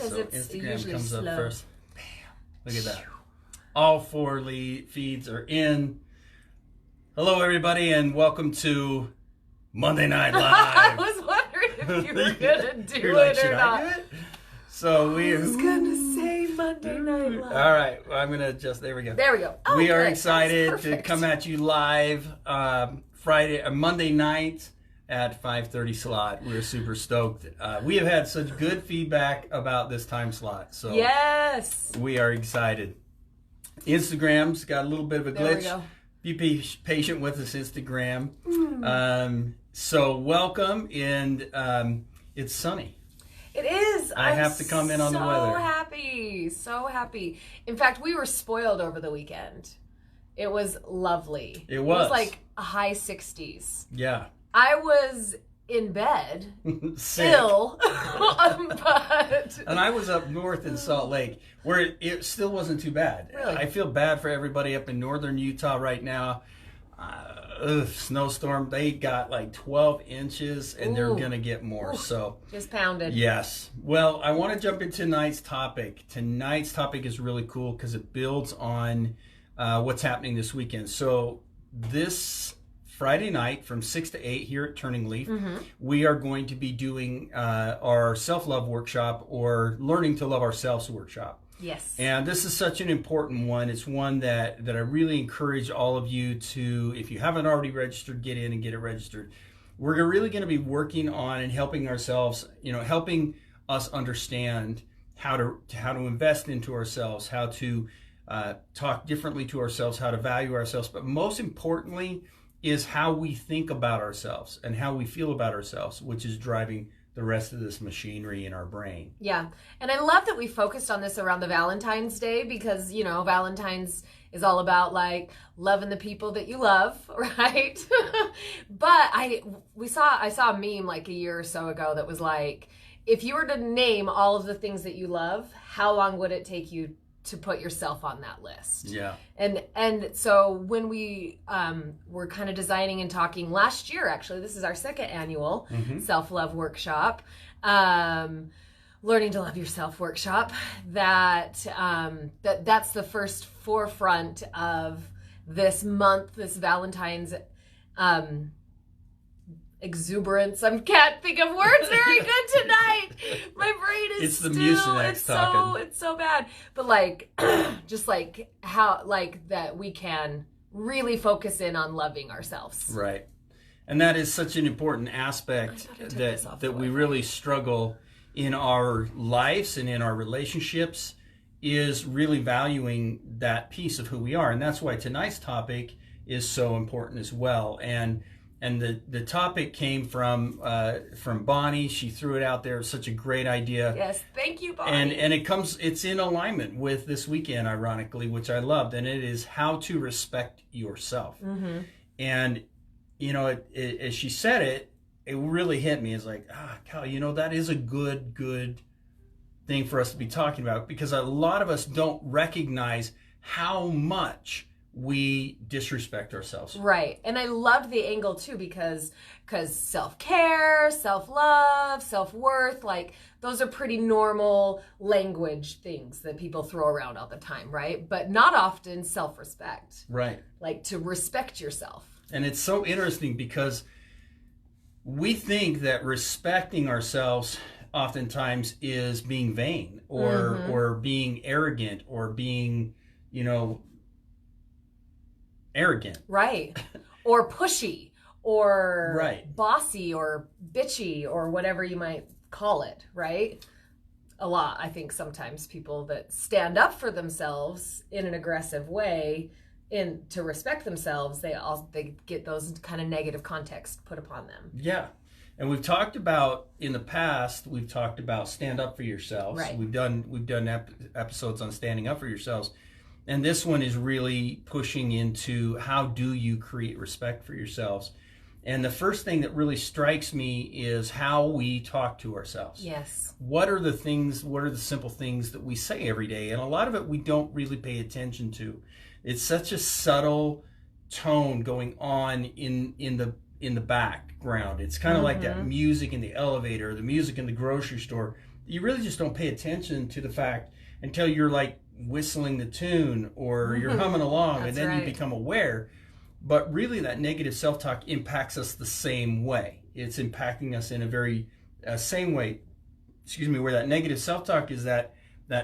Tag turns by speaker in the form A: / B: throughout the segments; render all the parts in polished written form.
A: because
B: so
A: it's
B: Instagram
A: usually
B: comes
A: slow.
B: up first. Bam. Look at that. All 4 feeds are in. Hello, everybody, and welcome to Monday Night Live.
A: I was wondering if you were going to do it or not.
B: I do it? So
A: I was going to say Monday Night Live.
B: All right, well, I'm going to adjust. There we go.
A: There we go. Oh,
B: we are
A: good.
B: excited to come at you live Monday night at 5:30 slot. We're super stoked. We have had such good feedback about this time slot, so
A: yes,
B: we are excited. Instagram's got a little bit of a glitch.
A: There we go.
B: Be patient with us, Instagram. So welcome, and it's sunny.
A: It is.
B: I have to comment on the weather.
A: So happy. In fact, we were spoiled over the weekend. It was lovely.
B: It was
A: like a high 60s.
B: Yeah.
A: I was in bed,
B: Sick.
A: ill, but...
B: And I was up north in Salt Lake, where it still wasn't too bad.
A: Really?
B: I feel bad for everybody up in northern Utah right now. Snowstorm. They got like 12 inches, and they're going to get more. So
A: just pounded.
B: Yes. Well, I want to jump into tonight's topic. Tonight's topic is really cool because it builds on what's happening this weekend. So this Friday night from 6 to 8 here at Turning Leaf, we are going to be doing our self-love workshop, or learning to love ourselves workshop.
A: Yes.
B: And this is such an important one. It's one that I really encourage all of you to, if you haven't already registered, get in and get it registered. We're really going to be working on and helping ourselves, helping us understand how to invest into ourselves, how to talk differently to ourselves, how to value ourselves, but most importantly is how we think about ourselves and how we feel about ourselves, which is driving the rest of this machinery in our brain.
A: Yeah. And I love that we focused on this around the Valentine's Day because, Valentine's is all about like loving the people that you love, right? But I saw a meme like a year or so ago that was like, if you were to name all of the things that you love, how long would it take you to put yourself on that list?
B: Yeah.
A: And so when we were kind of designing and talking last year, actually, this is our second annual self-love workshop, learning to love yourself workshop, that's the first forefront of this month, this Valentine's exuberance. I can't think of words very good tonight. My brain is
B: it's the Mucinex talking.
A: It's so bad. But like, just like how, like that we can really focus in on loving ourselves.
B: Right. And that is such an important aspect that we really struggle in our lives and in our relationships, is really valuing that piece of who we are. And that's why tonight's topic is so important as well. And the topic came from Bonnie. She threw it out there. It was such a great idea.
A: Yes, thank you, Bonnie.
B: And it's in alignment with this weekend, ironically, which I loved. And it is how to respect yourself. And as she said it, it really hit me. It's like, Cal, that is a good thing for us to be talking about, because a lot of us don't recognize how much we disrespect ourselves.
A: Right. And I loved the angle too, because self-care, self-love, self-worth, like those are pretty normal language things that people throw around all the time, right? But not often self-respect.
B: Right.
A: Like to respect yourself.
B: And it's so interesting because we think that respecting ourselves oftentimes is being vain or being arrogant or being, arrogant.
A: Right. Or pushy or
B: right.
A: bossy or bitchy or whatever you might call it, right? A lot, I think sometimes people that stand up for themselves in an aggressive way to respect themselves, they get those kind of negative context put upon them.
B: Yeah. And we've talked about, in the past, stand up for yourselves.
A: Right.
B: We've done episodes on standing up for yourselves. And this one is really pushing into how do you create respect for yourselves. And the first thing that really strikes me is how we talk to ourselves.
A: Yes.
B: What are the simple things that we say every day? And a lot of it we don't really pay attention to. It's such a subtle tone going on in the background. It's kind of like that music in the elevator, the music in the grocery store. you really just don't pay attention to the fact until you're like whistling the tune or you're humming along, and then you become aware. But really, that negative self-talk impacts us the same way. It's impacting us in a very same way, where that negative self-talk is that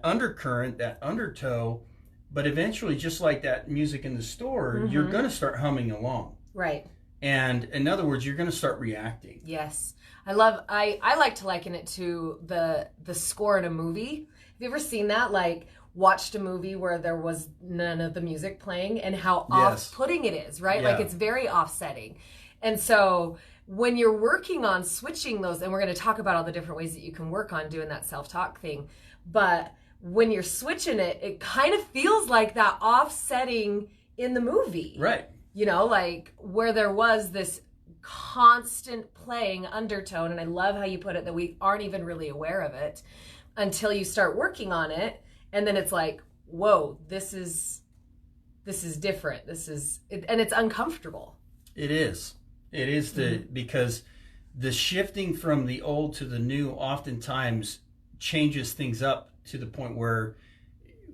B: undercurrent, that undertow, but eventually, just like that music in the store, you're going to start humming along.
A: Right.
B: And in other words, you're going to start reacting.
A: Yes. I like to liken it to the score in a movie. Have you ever seen that? Like, watched a movie where there was none of the music playing, and how off-putting it is, right?
B: Yeah.
A: Like, it's very offsetting. And so when you're working on switching those, and we're going to talk about all the different ways that you can work on doing that self-talk thing, but when you're switching it, it kind of feels like that offsetting in the movie.
B: Right.
A: You know, like where there was this constant playing undertone, and I love how you put it, that we aren't even really aware of it until you start working on it, and then it's like, whoa, this is different. And it's uncomfortable.
B: It is because the shifting from the old to the new oftentimes changes things up to the point where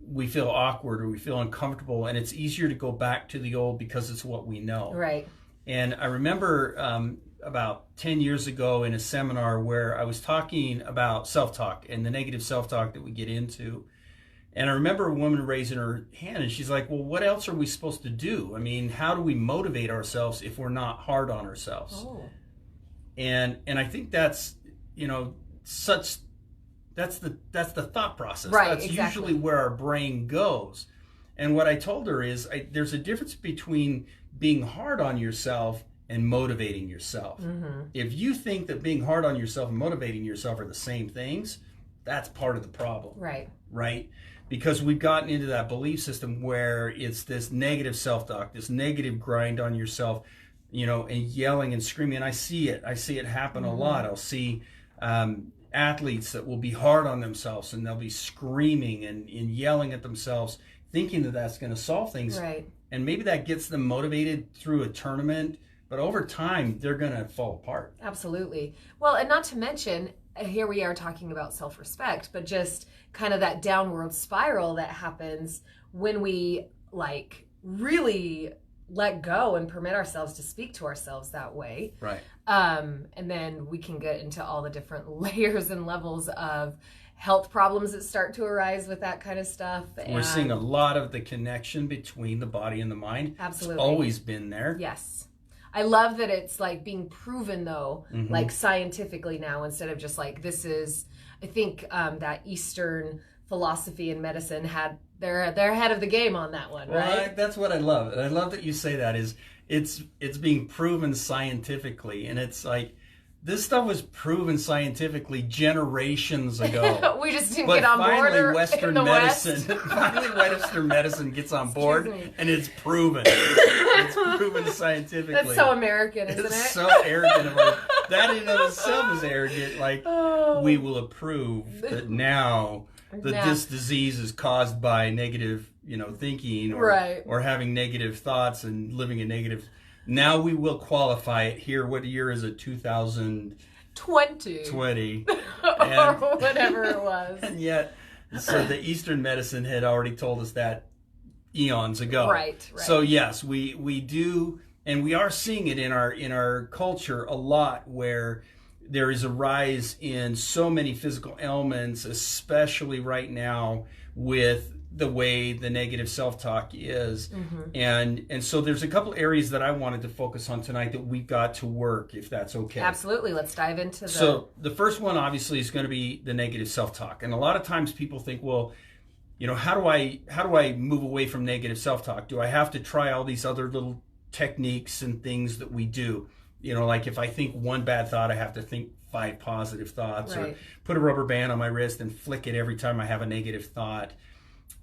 B: we feel awkward or we feel uncomfortable, and it's easier to go back to the old because it's what we know.
A: Right.
B: And I remember about 10 years ago in a seminar where I was talking about self-talk and the negative self-talk that we get into. And I remember a woman raising her hand, and she's like, well, what else are we supposed to do? I mean, how do we motivate ourselves if we're not hard on ourselves?
A: Oh.
B: And I think that's, that's the thought process.
A: Right,
B: that's usually where our brain goes. And what I told her is there's a difference between being hard on yourself and motivating yourself. If you think that being hard on yourself and motivating yourself are the same things, that's part of the problem. Right? Because we've gotten into that belief system where it's this negative self-talk, this negative grind on yourself, and yelling and screaming. And I see it happen a lot. I'll see athletes that will be hard on themselves, and they'll be screaming and yelling at themselves, thinking that that's going to solve things.
A: Right.
B: And maybe that gets them motivated through a tournament, but over time, they're going to fall apart.
A: Absolutely. Well, and not to mention, here we are talking about self-respect, but just kind of that downward spiral that happens when we really let go and permit ourselves to speak to ourselves that way.
B: Right.
A: And then we can get into all the different layers and levels of health problems that start to arise with that kind of stuff.
B: We're seeing a lot of the connection between the body and the mind.
A: Absolutely.
B: It's always been there.
A: Yes. I love that it's being proven though, scientifically now, instead of just this is, I think that Eastern philosophy and medicine had they're ahead of the game on that one, right?
B: Well, that's what I love. And I love that you say that it's being proven scientifically, and it's like this stuff was proven scientifically generations ago.
A: We just didn't get on board.
B: Finally, Western medicine gets on board, and it's proven. It's proven scientifically.
A: That's so American, isn't it?
B: It's so arrogant. That in and of itself is arrogant. We will approve that now that this disease is caused by negative, thinking or having negative thoughts and living a negative. Now we will qualify it here. What year is it? 2020.
A: Or whatever it was.
B: And yet, so the Eastern medicine had already told us that eons ago.
A: Right.
B: So yes, we do, and we are seeing it in our culture a lot, where there is a rise in so many physical ailments, especially right now with the way the negative self-talk is. And so there's a couple areas that I wanted to focus on tonight that we've got to work, if that's okay.
A: Absolutely. Let's dive into
B: So the first one obviously is going to be the negative self-talk. And a lot of times people think, well, how do I move away from negative self-talk? Do I have to try all these other little techniques and things that we do? Like if I think one bad thought, I have to think 5 positive thoughts, or put a rubber band on my wrist and flick it every time I have a negative thought.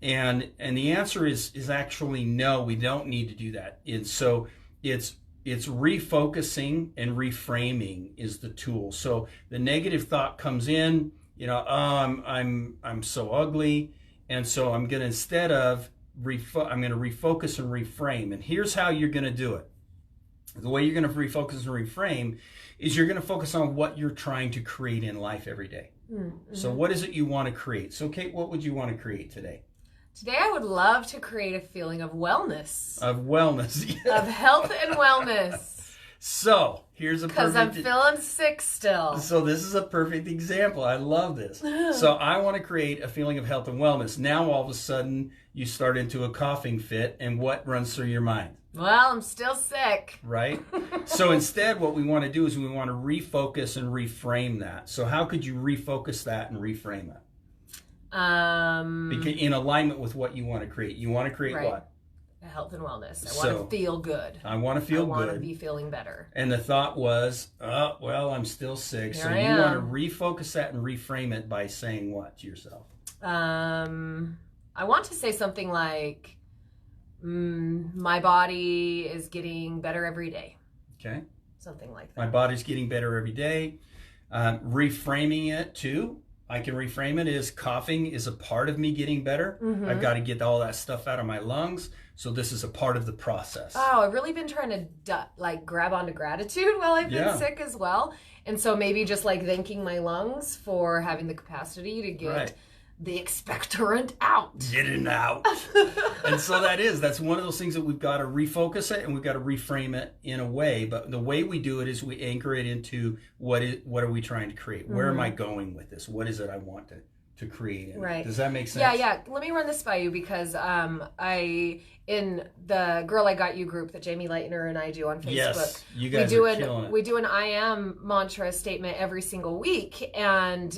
B: And the answer is actually no, we don't need to do that. So it's refocusing and reframing is the tool. So the negative thought comes in, I'm so ugly, and so I'm going to, instead of I'm going to refocus and reframe. And here's how you're going to do it. The way you're going to refocus and reframe is you're going to focus on what you're trying to create in life every day.
A: Mm-hmm.
B: So what is it you want to create? So Kate, what would you want to create today?
A: Today I would love to create a feeling of wellness.
B: Of wellness.
A: Of health and wellness.
B: So here's a perfect...
A: Because I'm feeling sick still.
B: So this is a perfect example. I love this. So I want to create a feeling of health and wellness. Now all of a sudden you start into a coughing fit, and what runs through your mind?
A: Well, I'm still sick.
B: Right? So instead what we want to do is we want to refocus and reframe that. So how could you refocus that and reframe it? Because in alignment with what you want to create. You want to create what?
A: Health and wellness. I want to feel good.
B: I want to feel good.
A: I want to be feeling better.
B: And the thought was, oh, well, I'm still sick. So you want to refocus that and reframe it by saying what to yourself?
A: I want to say something like, my body is getting better every day.
B: Okay.
A: Something like that.
B: My body's getting better every day. Reframing it too. I can reframe it as coughing is a part of me getting better. Mm-hmm. I've got to get all that stuff out of my lungs. So this is a part of the process.
A: Oh, I've really been trying to grab onto gratitude while I've been sick as well. And so maybe just thanking my lungs for having the capacity to get the expectorant out.
B: Get it out. And so that's one of those things that we've got to refocus it and we've got to reframe it in a way. But the way we do it is we anchor it into what are we trying to create? Where am I going with this? What is it I want to create? Does that make sense?
A: Yeah. Let me run this by you because in the Girl I Got You group that Jamie Leitner and I do on Facebook,
B: you guys are killing it.
A: We do an I am mantra statement every single week, and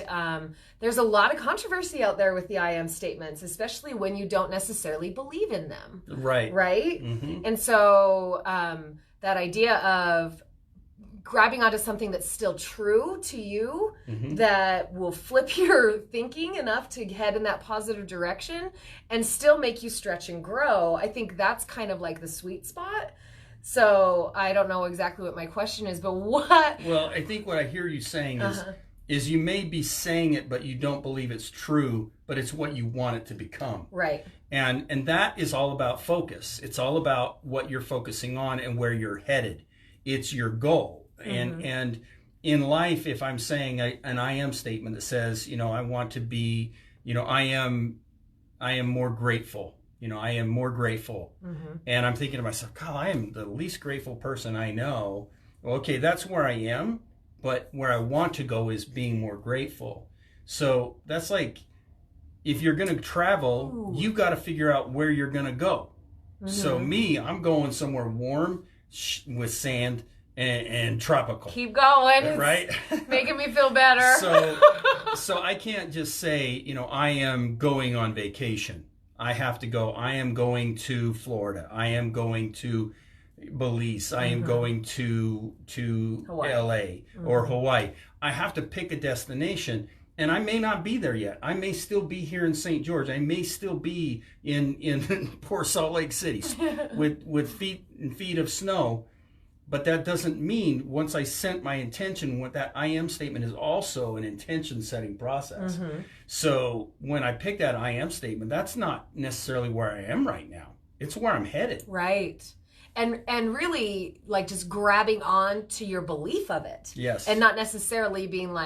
A: there's a lot of controversy out there with the I am statements, especially when you don't necessarily believe in them.
B: Right.
A: Mm-hmm. And so that idea of grabbing onto something that's still true to you, that will flip your thinking enough to head in that positive direction and still make you stretch and grow. I think that's kind of like the sweet spot. So I don't know exactly what my question is, but what?
B: Well, I think what I hear you saying is you may be saying it, but you don't believe it's true, but it's what you want it to become.
A: Right.
B: And that is all about focus. It's all about what you're focusing on and where you're headed. It's your goal. And in life, if I'm saying an I am statement that says, I want to be, I am more grateful, I am more grateful. And I'm thinking to myself, God, I am the least grateful person I know. Well, okay, that's where I am, but where I want to go is being more grateful. So that's like, if you're going to travel, you've got to figure out where you're going to go. So I'm going somewhere warm with sand and tropical.
A: Keep going.
B: Right?
A: It's making me feel better.
B: So I can't just say, I am going on vacation. I have to go, I am going to Florida. I am going to Belize. I am going to Hawaii. LA or Hawaii. I have to pick a destination. And I may not be there yet. I may still be here in St. George. I may still be in poor Salt Lake City with feet of snow. But that doesn't mean once I sent my intention, what that I am statement is also an intention setting process. So when I pick that I am statement, that's not necessarily where I am right now. It's where I'm headed.
A: Right. And really just grabbing on to your belief of it.
B: Yes.
A: And not necessarily being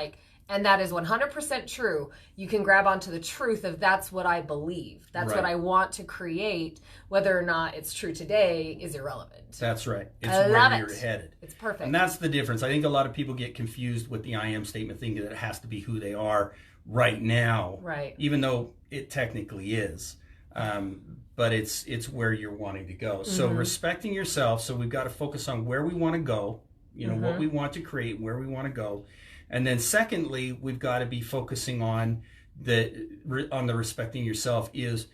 A: and that is 100% true. You can grab onto the truth of that's what I believe. That's what I want to create. Whether or not it's true today is irrelevant.
B: That's right. It's
A: where
B: you're headed.
A: It's perfect.
B: And that's the difference. I think a lot of people get confused with the I am statement, thinking that it has to be who they are right now.
A: Right.
B: Even though it technically is. But it's where you're wanting to go. So respecting yourself. So we've got to focus on where we want to go, what we want to create, where we want to go. And then secondly, we've got to be focusing on the respecting yourself is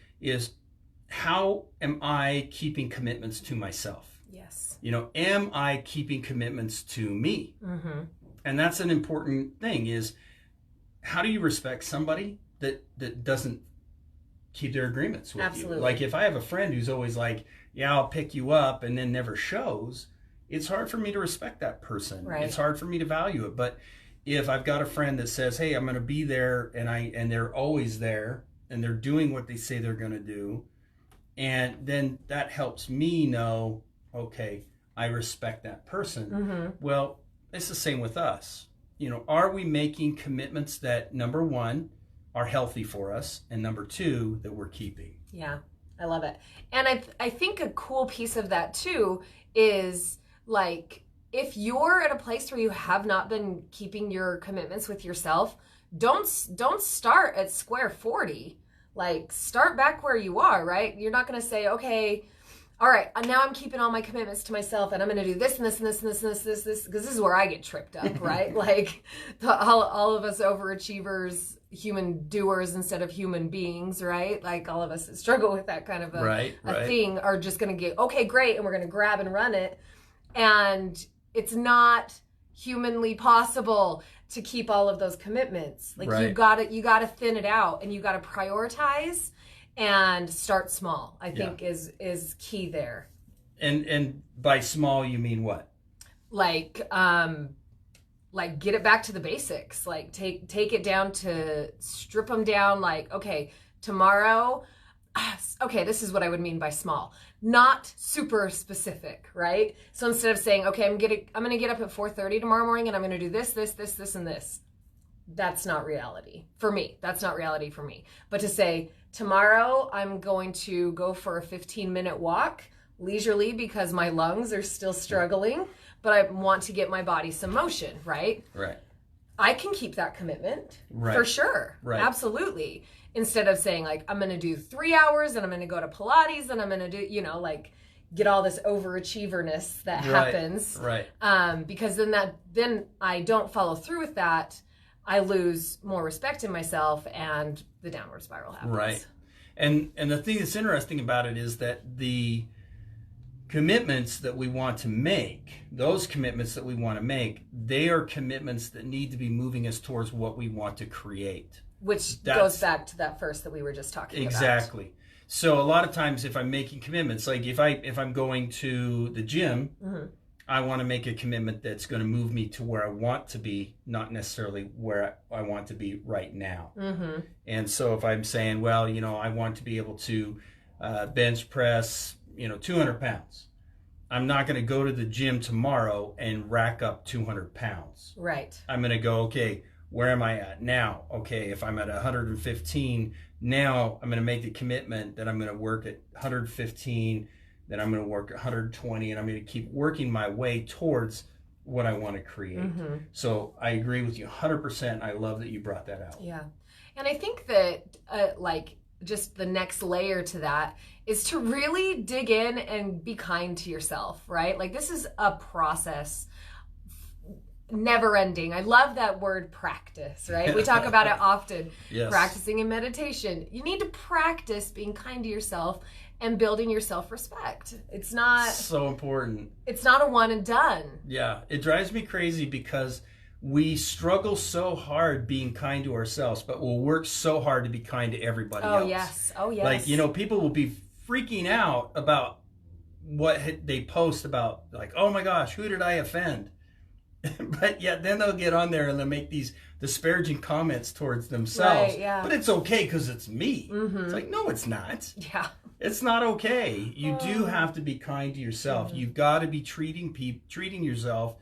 B: how am I keeping commitments to myself?
A: Yes.
B: Am I keeping commitments to me? And that's an important thing is how do you respect somebody that doesn't keep their agreements with
A: Absolutely.
B: you? Like if I have a friend who's always like, yeah, I'll pick you up and then never shows, it's hard for me to respect that person.
A: Right.
B: It's hard for me to value it. But if I've got a friend that says, hey, I'm going to be there and they're always there and they're doing what they say they're going to do, and then that helps me know, okay, I respect that person. Well, it's the same with us. are we making commitments that, number one, are healthy for us, and number two, that we're keeping?
A: Yeah, I love it. And I think a cool piece of that too is like, if you're at a place where you have not been keeping your commitments with yourself, don't start at square 40. Like, start back where you are, right? You're not going to say, okay, all right, now I'm keeping all my commitments to myself, and I'm going to do this and this and this and this and this, because this is where I get tripped up, right? Like, all of us overachievers, human doers instead of human beings, right? Like, all of us that struggle with that kind of a thing are just going to get, okay, great, and we're going to grab and run it. And it's not humanly possible to keep all of those commitments. Like, you gotta thin it out, and you gotta prioritize and start small, I think is key there.
B: And by small, you mean what?
A: Like get it back to the basics. Like, take it down to, strip them down. Like, okay, tomorrow, okay, this is what I would mean by small. Not super specific, right? So instead of saying, okay, I'm gonna get up at 4:30 tomorrow morning, and I'm gonna do this, and this. That's not reality for me. That's not reality for me. But to say, tomorrow I'm going to go for a 15-minute walk leisurely because my lungs are still struggling, but I want to get my body some motion, right?
B: Right.
A: I can keep that commitment for sure. Right. Absolutely. Instead of saying, like, I'm going to do 3 hours and I'm going to go to Pilates and I'm going to do, like, get all this overachieverness that happens.
B: Right.
A: Because then I don't follow through with that. I lose more respect in myself, and the downward spiral happens.
B: Right. And the thing that's interesting about it is that the commitments that we want to make, they are commitments that need to be moving us towards what we want to create.
A: Which goes back to that first that we were just talking about.
B: Exactly. So a lot of times if I'm making commitments, like if I'm going to the gym, I want to make a commitment that's going to move me to where I want to be, not necessarily where I want to be right now. Mm-hmm. And so if I'm saying, well, I want to be able to bench press, 200 pounds. I'm not going to go to the gym tomorrow and rack up 200 pounds.
A: Right.
B: I'm going to go, okay, where am I at now? Okay, if I'm at 115, now I'm going to make the commitment that I'm going to work at 115, then I'm going to work 120, and I'm going to keep working my way towards what I want to create. Mm-hmm. So I agree with you 100%. I love that you brought that out.
A: Yeah. And I think that just the next layer to that is to really dig in and be kind to yourself, right? Like, this is a process, never ending. I love that word, practice, right? We talk about it often. Yes. Practicing in meditation. You need to practice being kind to yourself and building your self-respect. It's not
B: so important.
A: It's not a one and done.
B: Yeah, it drives me crazy because we struggle so hard being kind to ourselves, but we'll work so hard to be kind to everybody else.
A: Oh yes.
B: Like, people will be freaking out about what they post about, like, oh my gosh, who did I offend? But yet then they'll get on there and they'll make these disparaging comments towards themselves. Right, yeah. But it's okay because it's me. Mm-hmm. It's like, no, it's not.
A: Yeah.
B: It's not okay. You do have to be kind to yourself. Mm-hmm. You've got to be treating yourself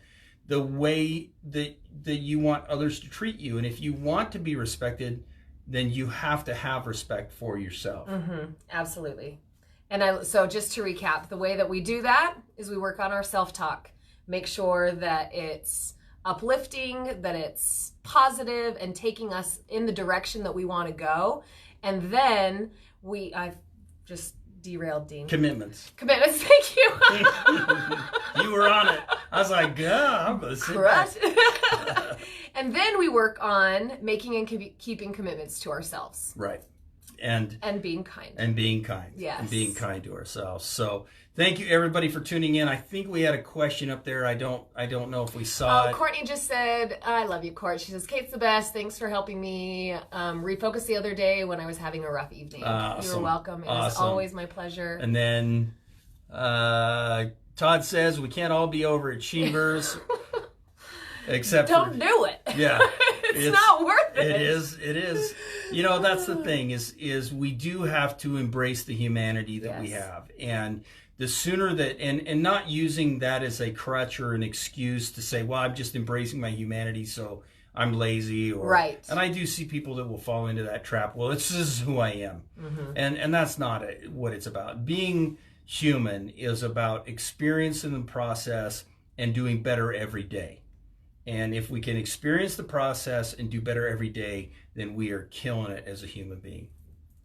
B: the way that you want others to treat you. And if you want to be respected, then you have to have respect for yourself.
A: Mm-hmm. Absolutely. And so just to recap, the way that we do that is we work on our self-talk. Make sure that it's uplifting, that it's positive, and taking us in the direction that we want to go. And then I've just derailed, Dean.
B: Commitments,
A: thank you.
B: You were on it. I was like, yeah, I'm going to sit back.
A: And then we work on making and keeping commitments to ourselves.
B: Right. And
A: being kind.
B: Yes. And being kind to ourselves. So thank you everybody for tuning in. I think we had a question up there. I don't know if we saw it.
A: Courtney just said, I love you, Court. She says, Kate's the best. Thanks for helping me refocus the other day when I was having a rough evening.
B: Awesome.
A: You're welcome. It was always my pleasure.
B: And then Todd says we can't all be overachievers. Except
A: don't do it.
B: Yeah.
A: It's not worth it.
B: It is. That's the thing is we do have to embrace the humanity that we have. And the sooner that, and not using that as a crutch or an excuse to say, well, I'm just embracing my humanity, so I'm lazy. Or,
A: right.
B: And I do see people that will fall into that trap. Well, this is who I am. And that's not what it's about. Being human is about experiencing the process and doing better every day. And if we can experience the process and do better every day, then we are killing it as a human being.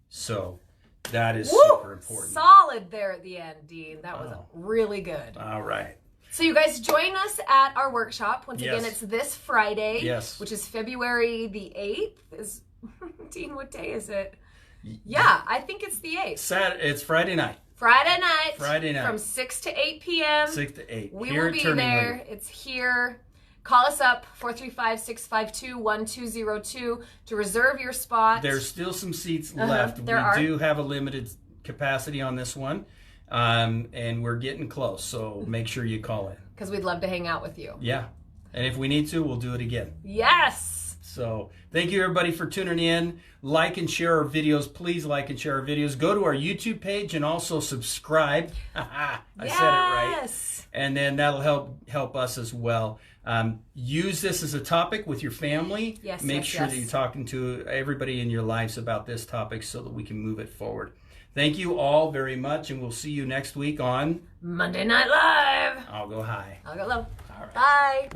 B: So that is super important.
A: Solid there at the end, Dean. That was really good.
B: All right.
A: So you guys join us at our workshop. Once again, it's this Friday, which is February the 8th. Dean, what day is it? Yeah, I think it's the 8th.
B: It's Friday night.
A: Friday night. From 6 to 8 p.m.
B: 6 to 8.
A: We will be there. It's here. Call us up, 435-652-1202 to reserve your spot.
B: There's still some seats left. We do have a limited capacity on this one, and we're getting close, so make sure you call in.
A: Because we'd love to hang out with you.
B: Yeah, and if we need to, we'll do it again.
A: Yes!
B: So thank you, everybody, for tuning in. Like and share our videos. Please like and share our videos. Go to our YouTube page and also subscribe. I said it right. And then that'll help us as well. Use this as a topic with your family. Make sure that you're talking to everybody in your lives about this topic so that we can move it forward. Thank you all very much, and we'll see you next week on
A: Monday Night Live.
B: I'll Go High.
A: I'll Go Low.
B: All right.
A: Bye.